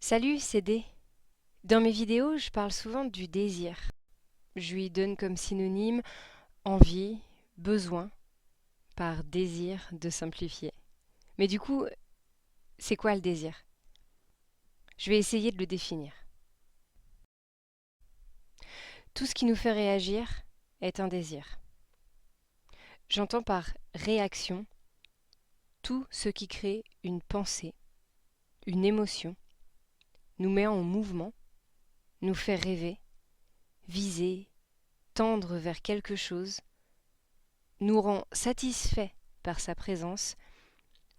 Salut, c'est D. Dans mes vidéos, je parle souvent du désir. Je lui donne comme synonyme envie, besoin, par désir de simplifier. Mais du coup, c'est quoi le désir? Je vais essayer de le définir. Tout ce qui nous fait réagir est un désir. J'entends par réaction tout ce qui crée une pensée, une émotion, nous met en mouvement, nous fait rêver, viser, tendre vers quelque chose, nous rend satisfaits par sa présence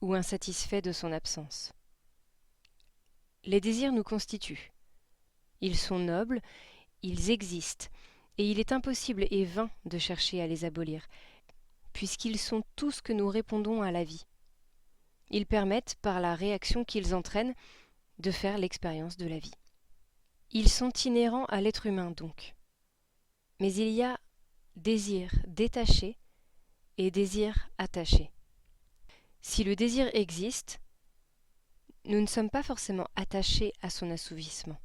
ou insatisfaits de son absence. Les désirs nous constituent. Ils sont nobles, ils existent, et il est impossible et vain de chercher à les abolir, puisqu'ils sont tout ce que nous répondons à la vie. Ils permettent, par la réaction qu'ils entraînent, de faire l'expérience de la vie. Ils sont inhérents à l'être humain donc. Mais il y a désir détaché et désir attaché. Si le désir existe, nous ne sommes pas forcément attachés à son assouvissement.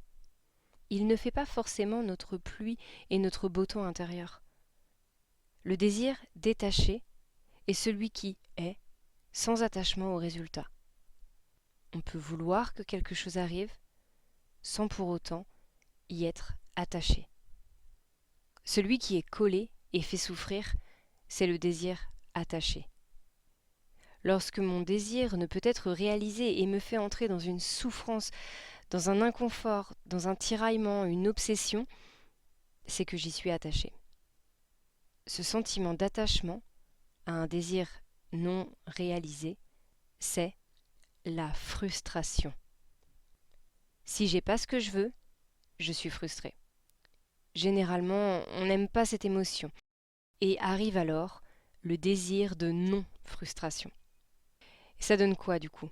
Il ne fait pas forcément notre pluie et notre beau temps intérieur. Le désir détaché est celui qui est sans attachement au résultat. On peut vouloir que quelque chose arrive sans pour autant y être attaché. Celui qui est collé et fait souffrir, c'est le désir attaché. Lorsque mon désir ne peut être réalisé et me fait entrer dans une souffrance, dans un inconfort, dans un tiraillement, une obsession, c'est que j'y suis attaché. Ce sentiment d'attachement à un désir non réalisé, c'est la frustration. Si j'ai pas ce que je veux, je suis frustrée. Généralement, on n'aime pas cette émotion, et arrive alors le désir de non-frustration. Et ça donne quoi du coup?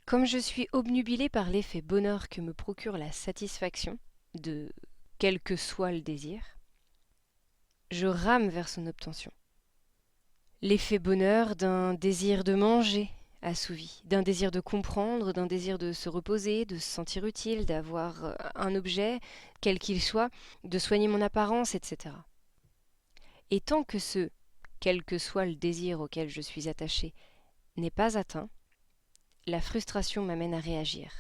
Comme je suis obnubilée par l'effet bonheur que me procure la satisfaction, de quel que soit le désir, je rame vers son obtention. L'effet bonheur d'un désir de manger assouvi, d'un désir de comprendre, d'un désir de se reposer, de se sentir utile, d'avoir un objet, quel qu'il soit, de soigner mon apparence, etc. Et tant que ce, quel que soit le désir auquel je suis attachée, n'est pas atteint, la frustration m'amène à réagir,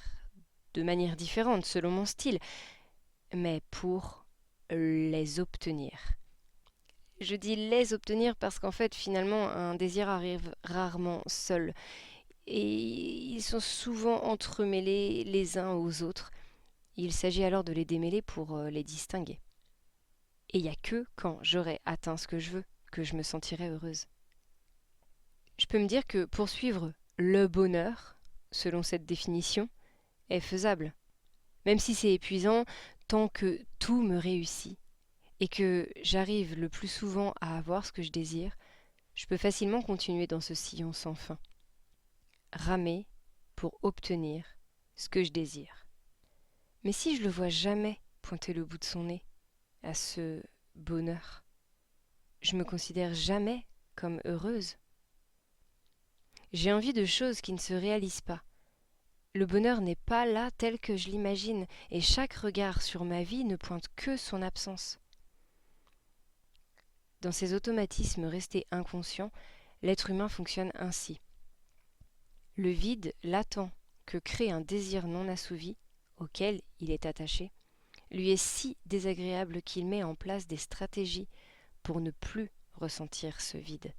de manière différente selon mon style, mais pour les obtenir. Je dis les obtenir parce qu'en fait, finalement, un désir arrive rarement seul. Et ils sont souvent entremêlés les uns aux autres. Il s'agit alors de les démêler pour les distinguer. Et il n'y a que quand j'aurai atteint ce que je veux que je me sentirai heureuse. Je peux me dire que poursuivre le bonheur, selon cette définition, est faisable. Même si c'est épuisant, tant que tout me réussit et que j'arrive le plus souvent à avoir ce que je désire, je peux facilement continuer dans ce sillon sans fin. Ramer pour obtenir ce que je désire. Mais si je le vois jamais pointer le bout de son nez à ce bonheur, je me considère jamais comme heureuse. J'ai envie de choses qui ne se réalisent pas. Le bonheur n'est pas là tel que je l'imagine, et chaque regard sur ma vie ne pointe que son absence. Dans ces automatismes restés inconscients, l'être humain fonctionne ainsi. Le vide latent que crée un désir non assouvi, auquel il est attaché, lui est si désagréable qu'il met en place des stratégies pour ne plus ressentir ce vide,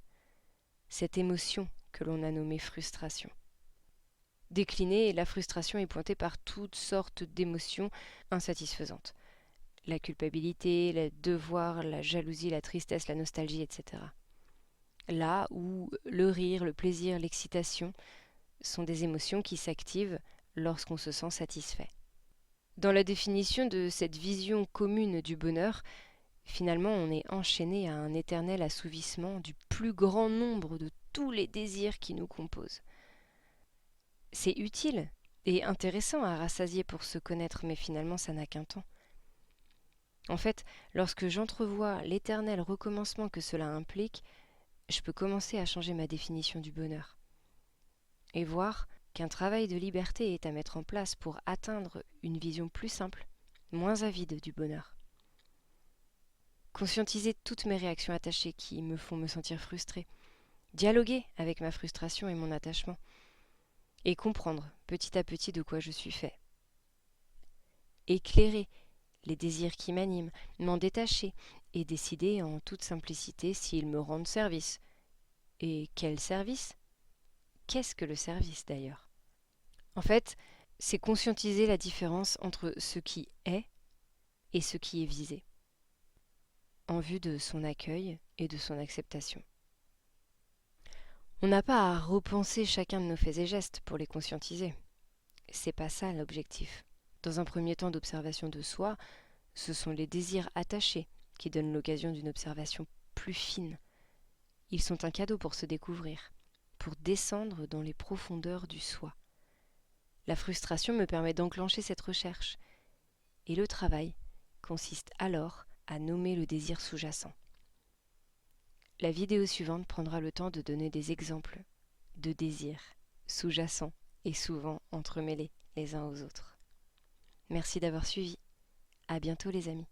cette émotion que l'on a nommée frustration. Déclinée, la frustration est pointée par toutes sortes d'émotions insatisfaisantes. La culpabilité, le devoir, la jalousie, la tristesse, la nostalgie, etc. Là où le rire, le plaisir, l'excitation sont des émotions qui s'activent lorsqu'on se sent satisfait. Dans la définition de cette vision commune du bonheur, finalement on est enchaîné à un éternel assouvissement du plus grand nombre de tous les désirs qui nous composent. C'est utile et intéressant à rassasier pour se connaître, mais finalement ça n'a qu'un temps. En fait, lorsque j'entrevois l'éternel recommencement que cela implique, je peux commencer à changer ma définition du bonheur et voir qu'un travail de liberté est à mettre en place pour atteindre une vision plus simple, moins avide du bonheur. Conscientiser toutes mes réactions attachées qui me font me sentir frustrée, dialoguer avec ma frustration et mon attachement, et comprendre petit à petit de quoi je suis fait. Éclairer les désirs qui m'animent, m'en détacher et décider en toute simplicité s'ils me rendent service. Et quel service ? Qu'est-ce que le service d'ailleurs ? En fait, c'est conscientiser la différence entre ce qui est et ce qui est visé, en vue de son accueil et de son acceptation. On n'a pas à repenser chacun de nos faits et gestes pour les conscientiser. C'est pas ça l'objectif. Dans un premier temps d'observation de soi, ce sont les désirs attachés qui donnent l'occasion d'une observation plus fine. Ils sont un cadeau pour se découvrir, pour descendre dans les profondeurs du soi. La frustration me permet d'enclencher cette recherche, et le travail consiste alors à nommer le désir sous-jacent. La vidéo suivante prendra le temps de donner des exemples de désirs sous-jacents et souvent entremêlés les uns aux autres. Merci d'avoir suivi. À bientôt les amis.